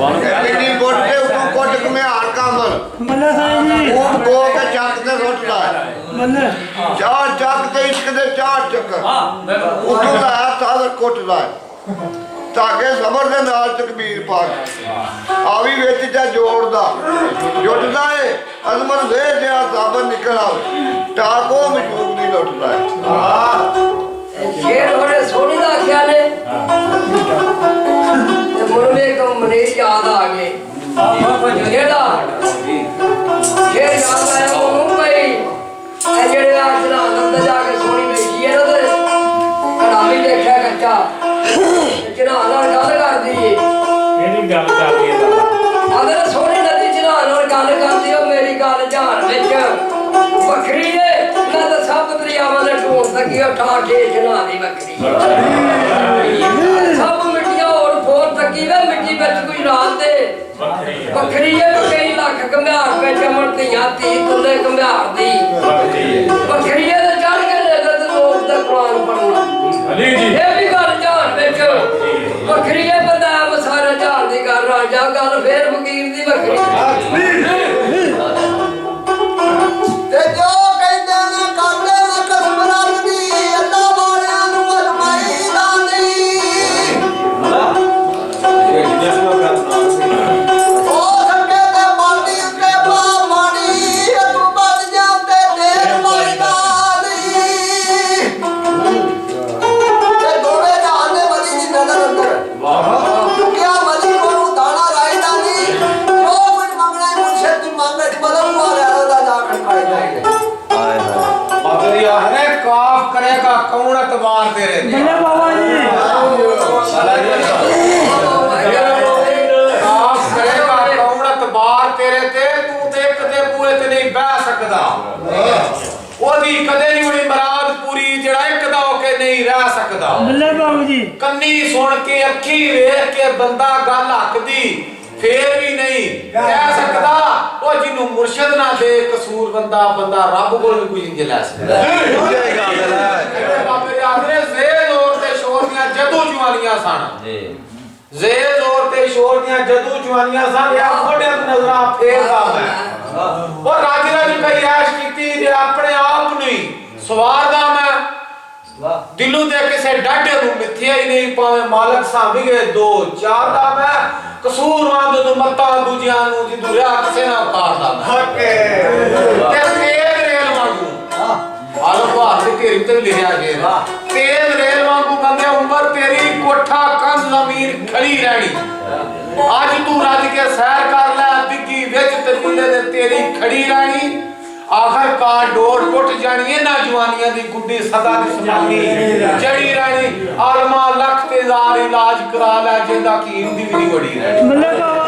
ਇੰਨੀ ਕੋਟ ਤੇ ਉਤੋਂ ਕੋਟ ਘੁਮਿਆਰ ਕਾਮਲ ਬੱਲੇ ਸਾਈਂ ਜੀ ਉਹ ਕੋ ਕੇ ਚੱਕ ਤੇ ਸੁੱਟਦਾ ਬੱਲੇ ਚਾਰ ਚੱਕ ਤੇ ਇਸ਼ਕ ਦੇ ਚਾਰ ਚੱਕਰ ਉਤੋਂ ਦਾ ਸਾਦਰ ਕੁੱਟਦਾ ਤਾਕੇ ਸਬਰ ਦੇ ਨਾਲ ਤਕਬੀਰ ਪਾਕ ਆ ਵੀ ਵਿੱਚ ਜਾ ਜੋੜਦਾ ਜੁੱਟਦਾ ਏ ਅਜ਼ਮਤ ਦੇ ਜਿਆ ਸਾਬਰ ਨਿਕਲ ਆਵੇ ਟਾਕੋ ਮਸ਼ੂਕ ਦੀ ਲੁੱਟਦਾ ਏ ਸ਼ੇਰ ਬੜੇ ਸੋਹਣੀ ਦਾ ਆਖਿਆ ਨੇ ਤੇ ਮੁਰਮੇ ਕੋ ਮਨੇ ਯਾਦ ਆ ਗਏ ਜਿਹੜਾ ਸ਼ੇਰ ਯਾਦ ਆਇਆ ਉਹ ਭਾਈ ਇਹ ਜਿਹੜੇ ਅੱਜ ਨਾ ਅੰਦਰ ਜਾ ਕੇ ਸੋਹਣੀ ਬੈਠੀ ਹੈ ਨਾ ਤੇ ਘੜਾ ਵੀ ਦੇਖਿਆ ਕੱਚਾ ਜਿਹੜਾ ਨਾਲ ਗੱਲ ਕਰਦੀ ਏ ਇਹਦੀ ਗੱਲ ਕਰਦੀ ਹੈ ਅਗਰ ਸੋਹਣੀ ਨਦੀ ਜਿਹੜਾ ਨਾਲ ਗੱਲ ਕਰਦੀ ਉਹ ਮੇਰੀ ਗੱਲ ਧਿਆਨ ਵਿੱਚ ਵੱਖਰੀ ਏ ਨਾ ਤਾਂ ਸਭ ਦਰਿਆਵਾਂ ਦੇ ਢੋਲ ਤੱਕੀ ਉਠਾ ਕੇ ਜਨਾ ਦੀ ਵੱਖਰੀ ਸਭ ਮਿੱਟੀਆਂ ਹੋਰ ਫੋਰ ਤੱਕੀ ਵੇ ਮਿੱਟੀ ਵਿੱਚ ਕੋਈ ਰਾਤ ਦੇ ਵੱਖਰੀ ਏ ਕਈ ਲੱਖ ਘੰਬਿਆਰ ਵਿੱਚ ਅਮਰ ਧੀਆਂ ਧੀ ਤੁਲੇ ਘੰਬਿਆਰ ਦੀ ਵੱਖਰੀ ਏ ਤੇ ਚੜ ਕੇ ਲੈ ਤੇ ਲੋਕ ਦਾ ਕੁਰਾਨ ਪੜਨਾ ਅਲੀ ਜੀ ਇਹ ਵੀ ਗੱਲ ਧਿਆਨ ਵਿੱਚ ਵੱਖਰੀ ਏ ਬੰਦਾ ਮਸਾਰਾ ਝਾੜ ਦੀ ਕਰ ਰਾਜਾ ਗੱਲ ਫੇਰ ਫਕੀਰ ਦੀ ਵੱਖਰੀ ਤੇ ਜੋ ਕਹਿੰਦੇ ਨੇ ਕਰਦੇ ਨੇ ਕਸਮ ਰੱਬ ਦੀ ਅੱਲਾ ਵਾਲਿਆਂ ਨੂੰ ਅਜਮਾਈ ਦਾਨੀ ਉਹ ਸੰਗੇ ਤੇ ਮਾਨੀ ਉੱਤੇ ਬਾ ਮਾਨੀ ਤੂੰ ਬਚ ਜਾਂਦੇ ਦੇਰ ਮਾਈ ਦਾਨੀ ਤੇ ਦੋਵੇਂ ਜਹਾਨ ਦੇ ਵਲੀ ਦੀ ਨਜ਼ਰ ਅੰਦਰ ਕਿਆ ਵਲੀ ਨੂੰ ਦਾਣਾ ਰਾਈ ਦਾਨੀ ਜੋ ਕੁਝ ਮੰਗਣਾ ਹੈ ਮੁਰਸ਼ਿਦ ਦੀ ਮੰਗੇ ਦੀ ਬਦਲ ਮਾਰਿਆ ਉਹਦਾ ਜਾ ਕੇ ਖਾਈ ਜਾਏਗਾ मगर यार काफ करेगा कौन अतबार तेरे ते ਬੱਲੇ ਬਾਬਾ ਜੀ काफ करेगा कौन अतबार तेरे ते तू ते कदे पूरे ते नहीं बह सकदा ओदी कदे नहीं होनी मुराद पूरी जेड़ा एक दा होके नहीं रह सकदा ਬੱਲੇ ਬਾਬੂ ਜੀ ਕੰਨੀ ਸੁਣ ਕੇ ਅੱਖੀ ਵੇਖ ਕੇ ਬੰਦਾ ਗੱਲ ਹੱਕਦੀ ਫੇਰ ਵੀ ਨਹੀਂ ਕਹਿ ਸਕਦਾ ਉਹ ਜਿਹਨੂੰ ਮੁਰਸ਼ਿਦ ਨਾ ਦੇ ਕਸੂਰ ਬੰਦਾ ਰੱਬ ਕੋਲ ਵੀ ਕੁਝ ਨਹੀਂ ਲੈ ਸਕਦਾ ਬਾਬੇ ਦੇ ਆਖਰੇ ਜ਼ੇਦ ਔਰ ਤੇ ਸ਼ੋਰ ਦੀਆਂ ਜਦੂ ਜਵਾਨੀਆਂ ਸਨ ਜ਼ੇਦ ਔਰ ਤੇ ਸ਼ੋਰ ਦੀਆਂ ਜਦੂ ਜਵਾਨੀਆਂ ਸਨ ਯਾਰ ਮੋਢਿਆਂ ਤੇ ਨਜ਼ਰਾਂ ਫੇਰਦਾ ਮੈਂ ਉਹ ਰਾਜ ਕਈ ਐਸ਼ ਕੀਤੀ ਜੇ ਆਪਣੇ ਆਪ ਨੂੰ ਹੀ ਸਵਾਰਦਾ ਮੈਂ ਦਿਲੋਂ ਦੇ ਕਿਸੇ ਡਾਢੇ ਨੂੰ ਮਿੱਥਿਆ ਹੀ ਨਹੀਂ ਭਾਵੇਂ ਮਾਲਕ ਸਾਂਭੀ ਗਏ ਦੋ ਚਾਰ ਦਾ ਮੈਂ ਕਸੂਰਵਾਨ ਨੂੰ ਮੱਤਾ ਦੂਜਿਆਂ ਨੂੰ ਜਿੱਦੂ ਰਿਆ ਕਿਸੇ ਨਾ ਉਤਾਰਦਾ ਮੈਂ ਤੇ ਤੇਜ਼ ਰੇਲ ਵਾਂਗੂ ਆਲੋ ਭਾਰ ਦੇ ਘੇਰੀ ਤੇ ਲਿਖਿਆ ਗਿਆ ਤੇਜ਼ ਰੇਲ ਵਾਂਗੂ ਬੰਦੇ ਉਮਰ ਤੇਰੀ ਕੋਠਾ ਕੰਨ ਜ਼ਮੀਨ ਖੜੀ ਰਹਿਣੀ ਅੱਜ ਤੂੰ ਰੱਜ ਕੇ ਸੈਰ ਕਰ ਲੈ ਦਿੱਗੀ ਵਿੱਚ ਤਬੀਲੇ ਦੇ ਤੇਰੀ ਖੜੀ ਰਹਿਣੀ आखिर कार डोर टुट जानी है ना जवानियां दी गुड्डी सदा दी समानी जड़ी रहनी आलमा लख ते जार इलाज करा लै जिंदा कीम दी भी नहीं बड़ी रहनी ਬੱਲੇ ਬਾਬਾ